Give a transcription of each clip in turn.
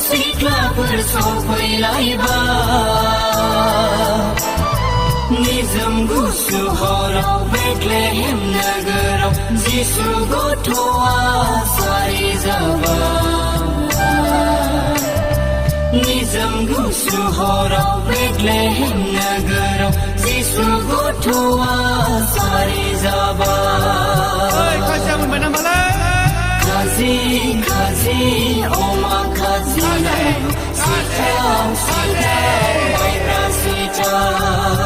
सिख्लाफोर सफैलायबाय निजोम गुसु हराव बेथलेहेम नोगोराव जिसु गथ'आ सारि जाबाय निजोम गुसु हराव बेथलेहेम नोगोराव जिसु गथ'आ सारि जाबाय खाजि खाजि अमा खाजि सिथाव सिथाव माइब्रा सिथाव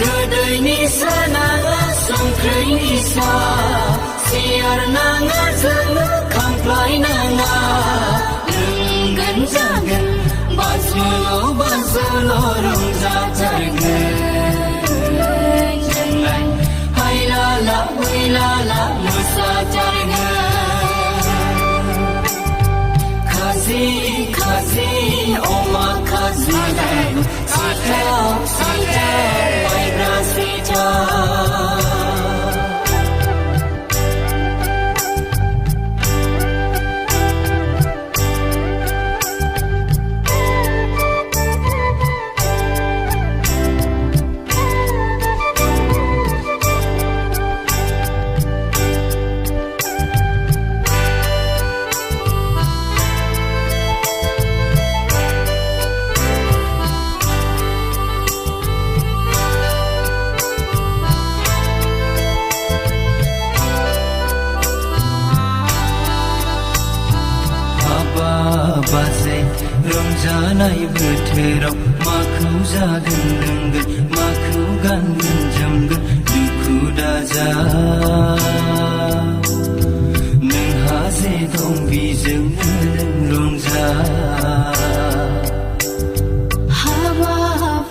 गोदैनि सा नाङा संख्रैनि सा सियार नाङा जोंनो खामफ्लाय नाङा लोंगोन जागोन बाजोल' रंजाथारगोन जोंलाय हायलाला हुइलाला मोसाथारगोन खाजि खाजि अमा खाजि सिथाव सिथाव माइब्रा सिथाव बाजै रंजानाय बोथोराव माखौ जागोन लोंगोन माखौ गानगोन जोमगोन दुखु दाजा नोंहा जे दं बेजोंनो नों रंजा हाबा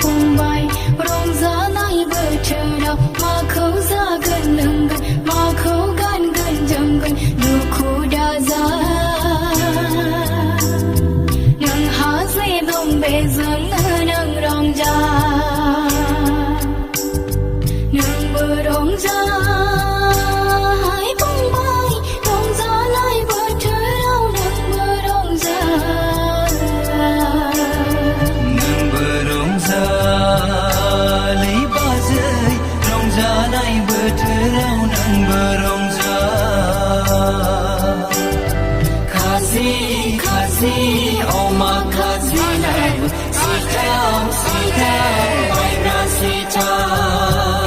फंबाय रंजानाय बोथोराव माखौ जागोन लोंगोन माखौ गानगोन जोमगोन दुखु दाजा बेजोंनो नों रंजा नोंबो रंजा फंबाय रंजानाय बोथोराव नोंबो रंजा लै बाजै रंजानाय बोथोराव नोंबो रंजा खाजि खाजि अमा खाजि सिथाव सिथाव माइब्रा सिथाव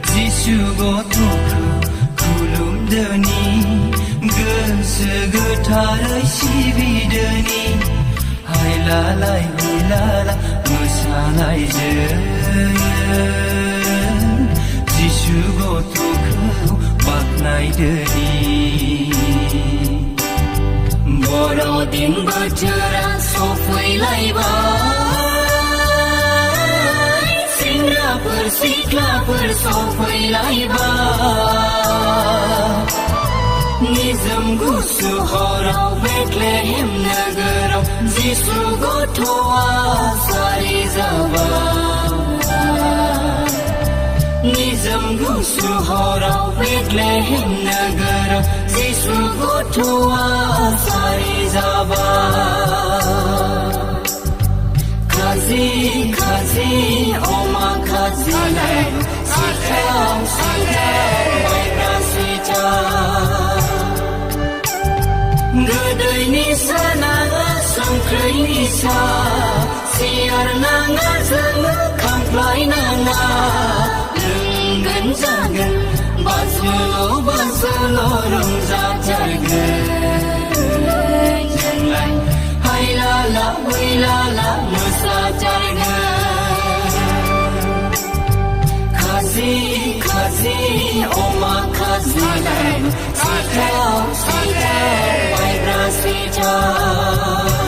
जिसु गथ'खौ खुलुमदोनि गोसो गोथारै सिबिदोनि हायलालाय हुइलाला मोसानायजों जिसु गथ'खौ बाख्नायदोनि बर'दिन बोथोरा सफैलायबाय सेंग्राफोर सिख्लाफोर सफैलायबाय निजोम गुसु हराव बेथलेहेम नोगोराव जिसु गथ'आ सारि जाबाय निजोम गुसु हराव बेथलेहेम नोगोराव जिसु गथ'आ सारि जाबाय खाजि खाजि अमा खाजि सिथाव सिथाव माइब्रा सिथाव गोदैनि सा नाङा संख्रैनि सा सियार नाङा जोंनो खामफ्लाय नाङा रंजागोन बाजुल' रंजाथारगोन जोंलाय हायलाला हुइलाला मोसाथारगोन खाजि खाजि अमा खाजि सिथाव सिथाव माइब्रा सिथाव